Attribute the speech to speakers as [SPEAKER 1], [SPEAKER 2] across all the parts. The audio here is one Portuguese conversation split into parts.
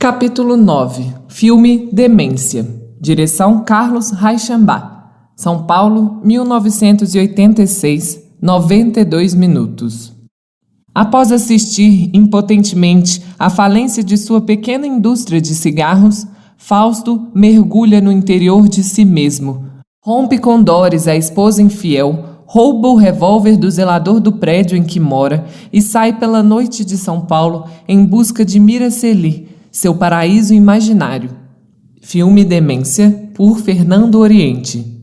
[SPEAKER 1] Capítulo 9. Filme Demência. Direção Carlos Reichenbach. São Paulo, 1986, 92 minutos. Após assistir impotentemente à falência de sua pequena indústria de cigarros, Fausto mergulha no interior de si mesmo. Rompe com Doris, a esposa infiel, rouba o revólver do zelador do prédio em que mora e sai pela noite de São Paulo em busca de Miraceli, seu paraíso imaginário. Filme Demência, por Fernando Oriente.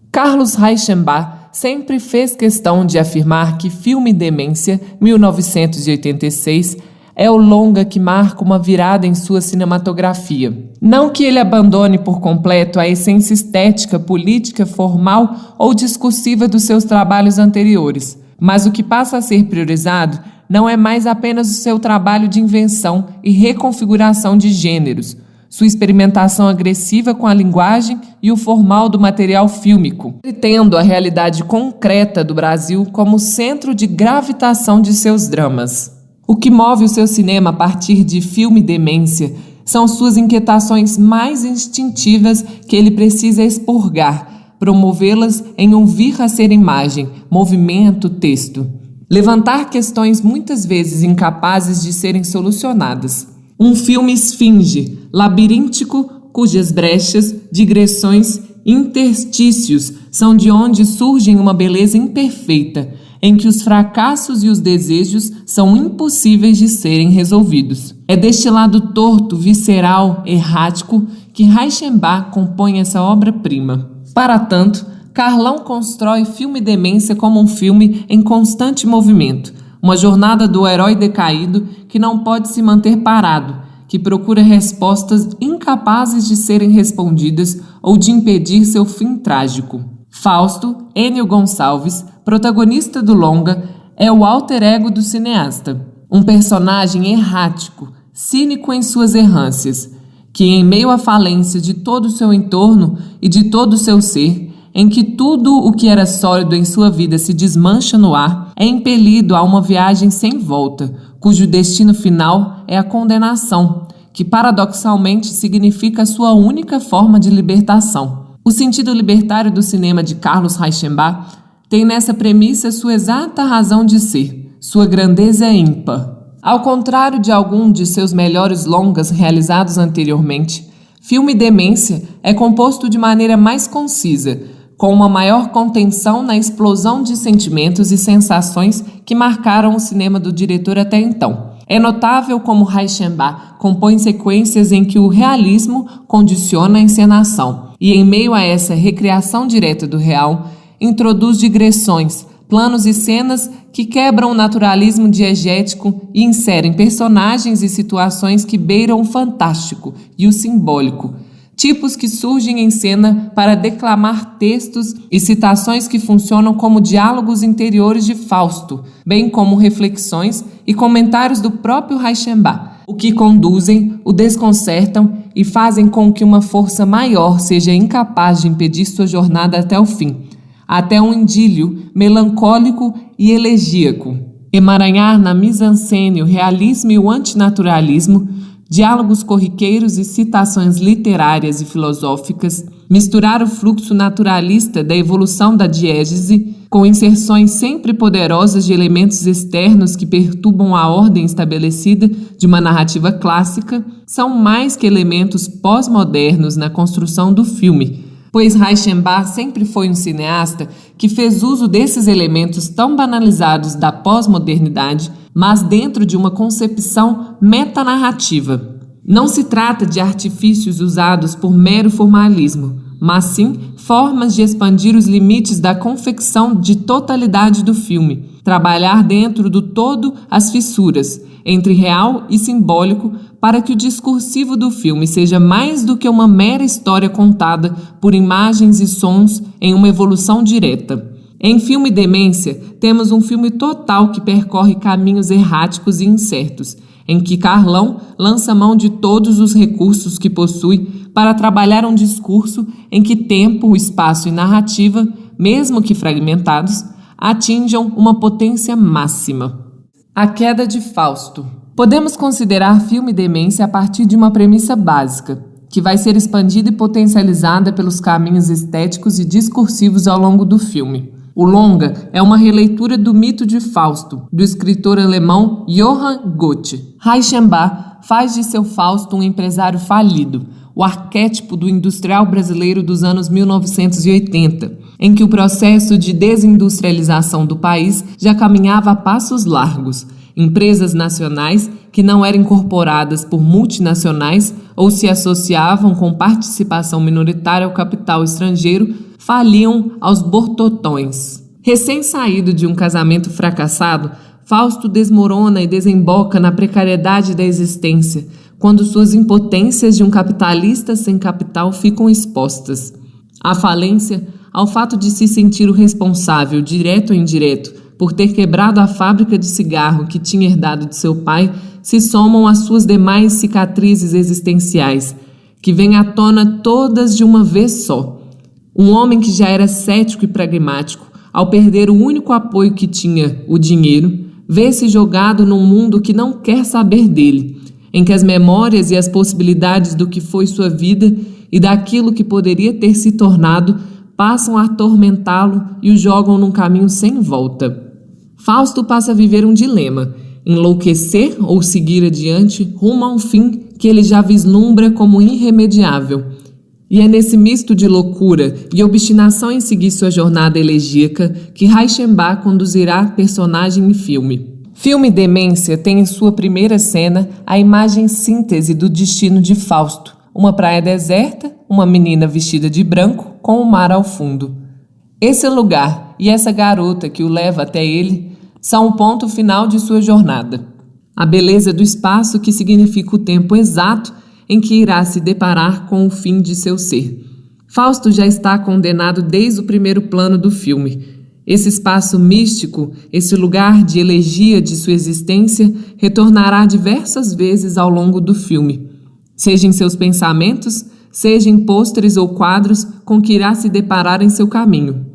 [SPEAKER 1] Carlos Reichenbach sempre fez questão de afirmar que Filme Demência, 1986, é o longa que marca uma virada em sua cinematografia. Não que ele abandone por completo a essência estética, política, formal ou discursiva dos seus trabalhos anteriores, mas o que passa a ser priorizado não é mais apenas o seu trabalho de invenção e reconfiguração de gêneros, sua experimentação agressiva com a linguagem e o formal do material fílmico, tendo a realidade concreta do Brasil como centro de gravitação de seus dramas. O que move o seu cinema a partir de Filme Demência são suas inquietações mais instintivas que ele precisa expurgar, promovê-las em um vir a ser imagem, movimento, texto. Levantar questões muitas vezes incapazes de serem solucionadas. Um filme esfinge, labiríntico, cujas brechas, digressões, interstícios são de onde surgem uma beleza imperfeita, em que os fracassos e os desejos são impossíveis de serem resolvidos. É deste lado torto, visceral, errático, que Reichenbach compõe essa obra-prima. Para tanto, Carlão constrói Filme Demência como um filme em constante movimento, uma jornada do herói decaído que não pode se manter parado, que procura respostas incapazes de serem respondidas ou de impedir seu fim trágico. Fausto, Enio Gonçalves, protagonista do longa, é o alter ego do cineasta, um personagem errático, cínico em suas errâncias, que em meio à falência de todo o seu entorno e de todo o seu ser, em que tudo o que era sólido em sua vida se desmancha no ar, é impelido a uma viagem sem volta, cujo destino final é a condenação, que paradoxalmente significa a sua única forma de libertação. O sentido libertário do cinema de Carlos Reichenbach tem nessa premissa sua exata razão de ser, sua grandeza ímpar. Ao contrário de algum de seus melhores longas realizados anteriormente, Filme Demência é composto de maneira mais concisa, com uma maior contenção na explosão de sentimentos e sensações que marcaram o cinema do diretor até então. É notável como Reichenbach compõe sequências em que o realismo condiciona a encenação e, em meio a essa recriação direta do real, introduz digressões, planos e cenas que quebram o naturalismo diegético e inserem personagens e situações que beiram o fantástico e o simbólico, tipos que surgem em cena para declamar textos e citações que funcionam como diálogos interiores de Fausto, bem como reflexões e comentários do próprio Reichenbach, o que conduzem, o desconcertam e fazem com que uma força maior seja incapaz de impedir sua jornada até o fim, até um idílio melancólico e elegíaco. Emaranhar na mise-en-scène o realismo e o antinaturalismo, diálogos corriqueiros e citações literárias e filosóficas, misturar o fluxo naturalista da evolução da diégese com inserções sempre poderosas de elementos externos que perturbam a ordem estabelecida de uma narrativa clássica, são mais que elementos pós-modernos na construção do filme, pois Reichenbach sempre foi um cineasta que fez uso desses elementos tão banalizados da pós-modernidade, mas dentro de uma concepção metanarrativa. Não se trata de artifícios usados por mero formalismo, mas sim formas de expandir os limites da confecção de totalidade do filme, trabalhar dentro do todo as fissuras, entre real e simbólico, para que o discursivo do filme seja mais do que uma mera história contada por imagens e sons em uma evolução direta. Em Filme Demência, temos um filme total que percorre caminhos erráticos e incertos, em que Carlão lança mão de todos os recursos que possui para trabalhar um discurso em que tempo, espaço e narrativa, mesmo que fragmentados, atinjam uma potência máxima. A queda de Fausto. Podemos considerar filme Demência a partir de uma premissa básica, que vai ser expandida e potencializada pelos caminhos estéticos e discursivos ao longo do filme. O longa é uma releitura do mito de Fausto, do escritor alemão Johann Goethe. Reichenbach faz de seu Fausto um empresário falido, o arquétipo do industrial brasileiro dos anos 1980, em que o processo de desindustrialização do país já caminhava a passos largos. Empresas nacionais que não eram incorporadas por multinacionais ou se associavam com participação minoritária ao capital estrangeiro faliam aos bortotões. Recém-saído de um casamento fracassado, Fausto desmorona e desemboca na precariedade da existência, quando suas impotências de um capitalista sem capital ficam expostas. A falência, ao fato de se sentir o responsável, direto ou indireto, por ter quebrado a fábrica de cigarro que tinha herdado de seu pai, se somam às suas demais cicatrizes existenciais, que vêm à tona todas de uma vez só. Um homem que já era cético e pragmático, ao perder o único apoio que tinha, o dinheiro, vê-se jogado num mundo que não quer saber dele, em que as memórias e as possibilidades do que foi sua vida e daquilo que poderia ter se tornado passam a atormentá-lo e o jogam num caminho sem volta. Fausto passa a viver um dilema: enlouquecer ou seguir adiante rumo a um fim que ele já vislumbra como irremediável. E é nesse misto de loucura e obstinação em seguir sua jornada elegíaca que Reichenbach conduzirá a personagem em filme. Filme Demência tem em sua primeira cena a imagem síntese do destino de Fausto: uma praia deserta, uma menina vestida de branco com o mar ao fundo. Esse lugar e essa garota que o leva até ele são o ponto final de sua jornada. A beleza do espaço que significa o tempo exato em que irá se deparar com o fim de seu ser. Fausto já está condenado desde o primeiro plano do filme. Esse espaço místico, esse lugar de elegia de sua existência, retornará diversas vezes ao longo do filme, seja em seus pensamentos, seja em pôsteres ou quadros com que irá se deparar em seu caminho.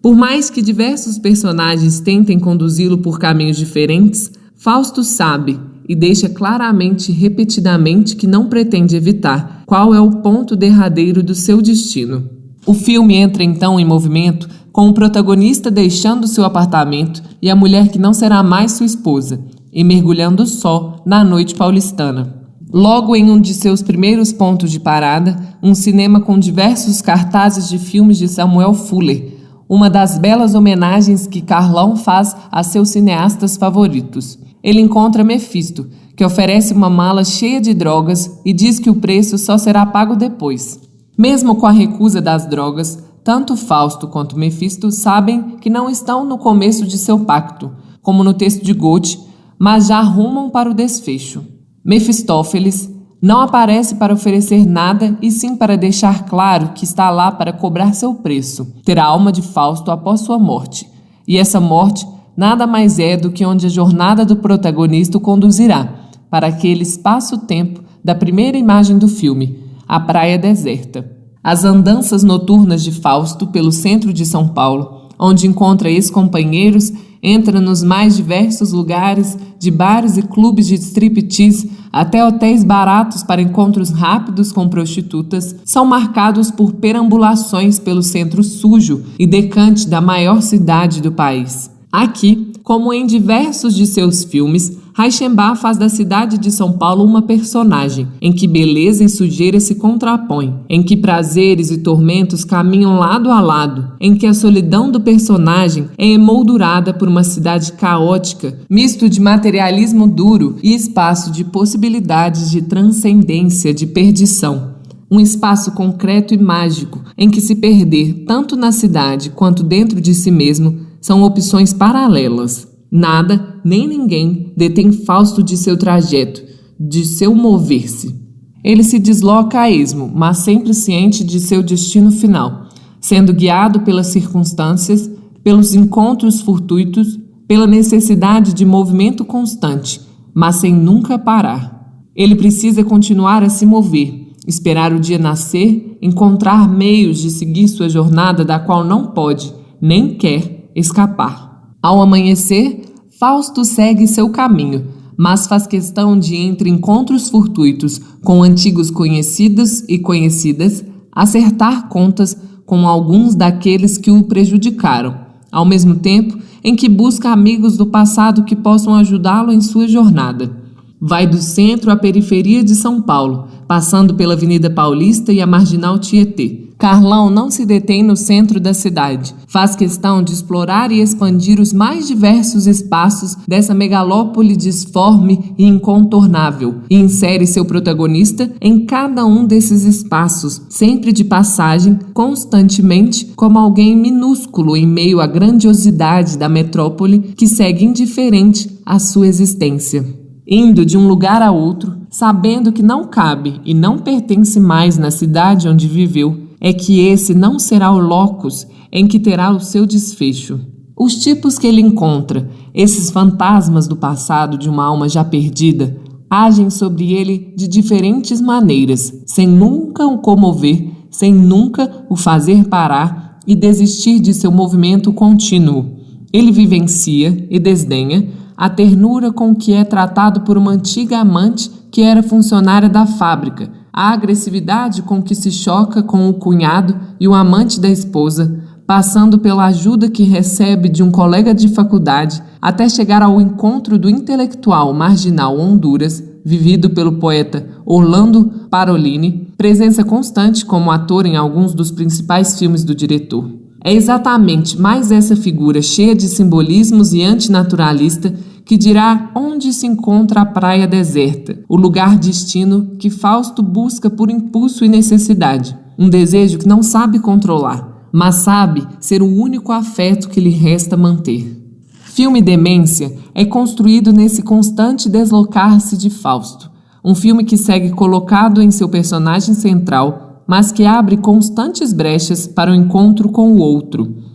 [SPEAKER 1] Por mais que diversos personagens tentem conduzi-lo por caminhos diferentes, Fausto sabe e deixa claramente, repetidamente, que não pretende evitar qual é o ponto derradeiro do seu destino. O filme entra então em movimento com o protagonista deixando seu apartamento e a mulher que não será mais sua esposa, e mergulhando só na noite paulistana. Logo em um de seus primeiros pontos de parada, um cinema com diversos cartazes de filmes de Samuel Fuller, uma das belas homenagens que Carlão faz a seus cineastas favoritos. Ele encontra Mefisto, que oferece uma mala cheia de drogas e diz que o preço só será pago depois. Mesmo com a recusa das drogas, tanto Fausto quanto Mefisto sabem que não estão no começo de seu pacto, como no texto de Goethe, mas já rumam para o desfecho. Mefistófeles não aparece para oferecer nada e sim para deixar claro que está lá para cobrar seu preço, ter a alma de Fausto após sua morte. E essa morte nada mais é do que onde a jornada do protagonista o conduzirá, para aquele espaço-tempo da primeira imagem do filme, a praia deserta. As andanças noturnas de Fausto pelo centro de São Paulo, onde encontra ex-companheiros, entra nos mais diversos lugares, de bares e clubes de striptease até hotéis baratos para encontros rápidos com prostitutas, são marcados por perambulações pelo centro sujo e decante da maior cidade do país. Aqui, como em diversos de seus filmes, Reichenbach faz da cidade de São Paulo uma personagem, em que beleza e sujeira se contrapõem, em que prazeres e tormentos caminham lado a lado, em que a solidão do personagem é emoldurada por uma cidade caótica, misto de materialismo duro e espaço de possibilidades de transcendência, de perdição. Um espaço concreto e mágico, em que se perder tanto na cidade quanto dentro de si mesmo são opções paralelas. Nada, nem ninguém detém Fausto de seu trajeto, de seu mover-se. Ele se desloca a esmo, mas sempre ciente de seu destino final, sendo guiado pelas circunstâncias, pelos encontros fortuitos, pela necessidade de movimento constante, mas sem nunca parar. Ele precisa continuar a se mover, esperar o dia nascer, encontrar meios de seguir sua jornada da qual não pode, nem quer, escapar. Ao amanhecer, Fausto segue seu caminho, mas faz questão de, entre encontros fortuitos com antigos conhecidos e conhecidas, acertar contas com alguns daqueles que o prejudicaram, ao mesmo tempo em que busca amigos do passado que possam ajudá-lo em sua jornada. Vai do centro à periferia de São Paulo, passando pela Avenida Paulista e a Marginal Tietê. Carlão não se detém no centro da cidade. Faz questão de explorar e expandir os mais diversos espaços dessa megalópole disforme e incontornável, e insere seu protagonista em cada um desses espaços, sempre de passagem, constantemente, como alguém minúsculo em meio à grandiosidade da metrópole que segue indiferente à sua existência. Indo de um lugar a outro, sabendo que não cabe e não pertence mais na cidade onde viveu, é que esse não será o locus em que terá o seu desfecho. Os tipos que ele encontra, esses fantasmas do passado de uma alma já perdida, agem sobre ele de diferentes maneiras, sem nunca o comover, sem nunca o fazer parar e desistir de seu movimento contínuo. Ele vivencia e desdenha a ternura com que é tratado por uma antiga amante que era funcionária da fábrica, a agressividade com que se choca com o cunhado e o amante da esposa, passando pela ajuda que recebe de um colega de faculdade, até chegar ao encontro do intelectual marginal Honduras, vivido pelo poeta Orlando Parolini, presença constante como ator em alguns dos principais filmes do diretor. É exatamente mais essa figura cheia de simbolismos e antinaturalista que dirá onde se encontra a praia deserta, o lugar destino que Fausto busca por impulso e necessidade, um desejo que não sabe controlar, mas sabe ser o único afeto que lhe resta manter. Filme Demência é construído nesse constante deslocar-se de Fausto, um filme que segue colocado em seu personagem central, mas que abre constantes brechas para o encontro com o outro.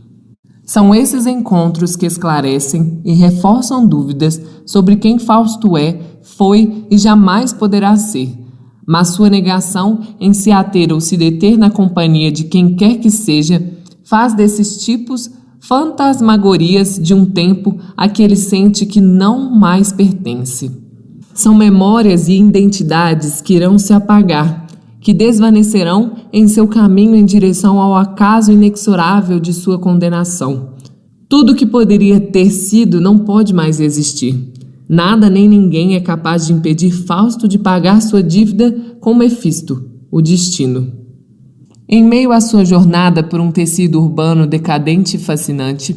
[SPEAKER 1] São esses encontros que esclarecem e reforçam dúvidas sobre quem Fausto é, foi e jamais poderá ser, mas sua negação em se ater ou se deter na companhia de quem quer que seja faz desses tipos fantasmagorias de um tempo a que ele sente que não mais pertence. São memórias e identidades que irão se apagar, que desvanecerão em seu caminho em direção ao acaso inexorável de sua condenação. Tudo que poderia ter sido não pode mais existir. Nada nem ninguém é capaz de impedir Fausto de pagar sua dívida com Mefisto, o destino. Em meio à sua jornada por um tecido urbano decadente e fascinante,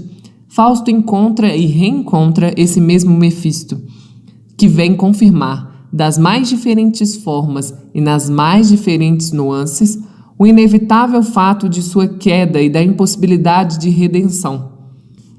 [SPEAKER 1] Fausto encontra e reencontra esse mesmo Mefisto, que vem confirmar, das mais diferentes formas e nas mais diferentes nuances, o inevitável fato de sua queda e da impossibilidade de redenção.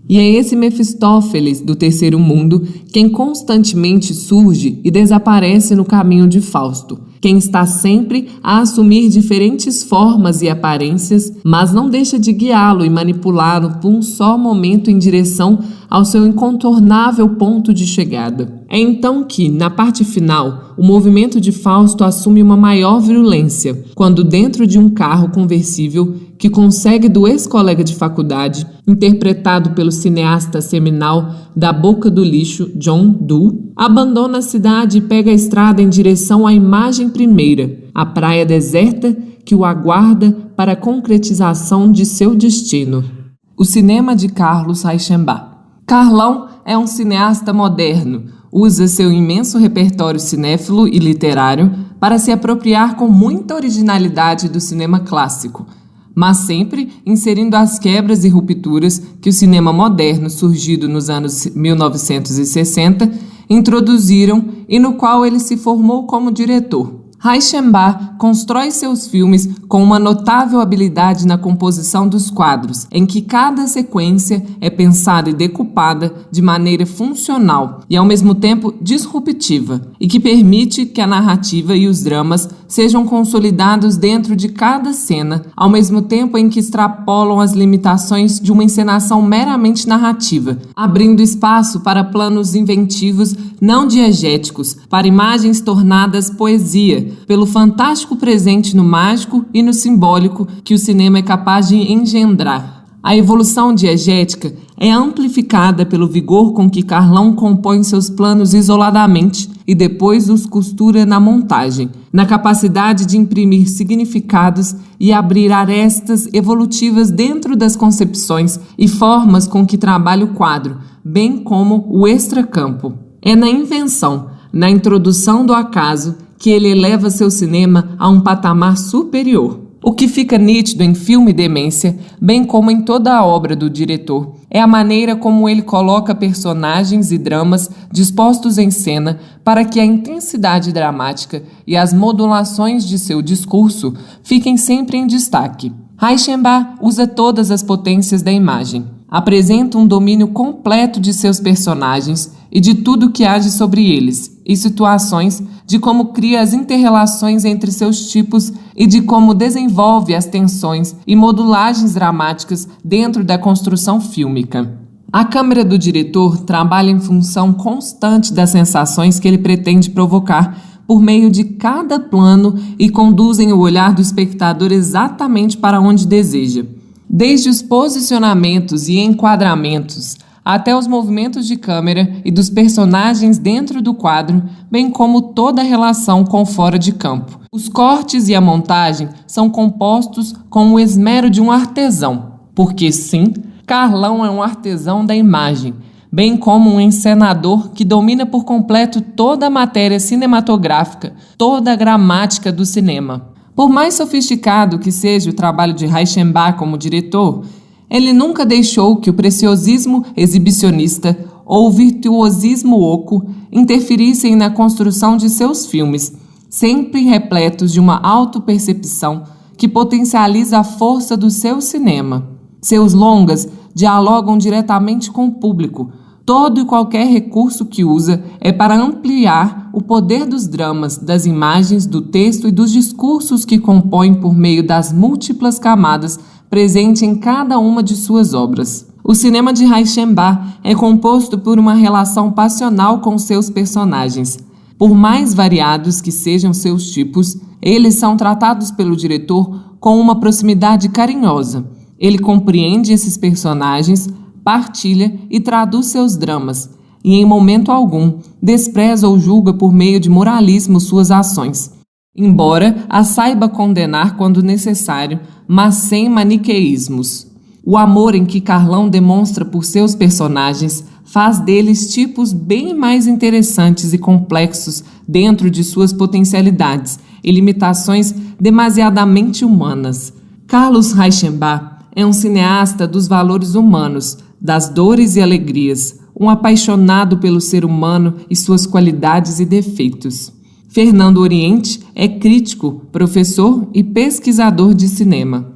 [SPEAKER 1] E é esse Mefistófeles do terceiro mundo quem constantemente surge e desaparece no caminho de Fausto, quem está sempre a assumir diferentes formas e aparências, mas não deixa de guiá-lo e manipulá-lo por um só momento em direção ao seu incontornável ponto de chegada. É então que, na parte final, o movimento de Fausto assume uma maior virulência, quando dentro de um carro conversível que consegue do ex-colega de faculdade, interpretado pelo cineasta seminal da Boca do Lixo, John Doe, abandona a cidade e pega a estrada em direção à imagem primeira, a praia deserta que o aguarda para a concretização de seu destino. O cinema de Carlos Reichenbach. Carlão é um cineasta moderno, usa seu imenso repertório cinéfilo e literário para se apropriar com muita originalidade do cinema clássico, mas sempre inserindo as quebras e rupturas que o cinema moderno, surgido nos anos 1960, introduziram e no qual ele se formou como diretor. Reichenbach constrói seus filmes com uma notável habilidade na composição dos quadros, em que cada sequência é pensada e decupada de maneira funcional e ao mesmo tempo disruptiva, e que permite que a narrativa e os dramas sejam consolidados dentro de cada cena, ao mesmo tempo em que extrapolam as limitações de uma encenação meramente narrativa, abrindo espaço para planos inventivos não diegéticos, para imagens tornadas poesia, pelo fantástico presente no mágico e no simbólico que o cinema é capaz de engendrar. A evolução diegética é amplificada pelo vigor com que Carlão compõe seus planos isoladamente e depois os costura na montagem, na capacidade de imprimir significados e abrir arestas evolutivas dentro das concepções e formas com que trabalha o quadro, bem como o extracampo. É na invenção, na introdução do acaso, que ele eleva seu cinema a um patamar superior. O que fica nítido em Filme Demência, bem como em toda a obra do diretor, é a maneira como ele coloca personagens e dramas dispostos em cena para que a intensidade dramática e as modulações de seu discurso fiquem sempre em destaque. Reichenbach usa todas as potências da imagem, apresenta um domínio completo de seus personagens e de tudo que age sobre eles, e situações, de como cria as interrelações entre seus tipos e de como desenvolve as tensões e modulagens dramáticas dentro da construção fílmica. A câmera do diretor trabalha em função constante das sensações que ele pretende provocar por meio de cada plano e conduzem o olhar do espectador exatamente para onde deseja. Desde os posicionamentos e enquadramentos até os movimentos de câmera e dos personagens dentro do quadro, bem como toda a relação com fora de campo. Os cortes e a montagem são compostos com o esmero de um artesão, porque sim, Carlão é um artesão da imagem, bem como um encenador que domina por completo toda a matéria cinematográfica, toda a gramática do cinema. Por mais sofisticado que seja o trabalho de Reichenbach como diretor, ele nunca deixou que o preciosismo exibicionista ou o virtuosismo oco interferissem na construção de seus filmes, sempre repletos de uma autopercepção que potencializa a força do seu cinema. Seus longas dialogam diretamente com o público. Todo e qualquer recurso que usa é para ampliar o poder dos dramas, das imagens, do texto e dos discursos que compõem por meio das múltiplas camadas presente em cada uma de suas obras. O cinema de Reichenbach é composto por uma relação passional com seus personagens. Por mais variados que sejam seus tipos, eles são tratados pelo diretor com uma proximidade carinhosa. Ele compreende esses personagens, partilha e traduz seus dramas, e em momento algum despreza ou julga por meio de moralismo suas ações, embora as saiba condenar quando necessário, mas sem maniqueísmos. O amor em que Carlão demonstra por seus personagens faz deles tipos bem mais interessantes e complexos dentro de suas potencialidades e limitações demasiadamente humanas. Carlos Reichenbach é um cineasta dos valores humanos, das dores e alegrias, um apaixonado pelo ser humano e suas qualidades e defeitos. Fernando Oriente é crítico, professor e pesquisador de cinema.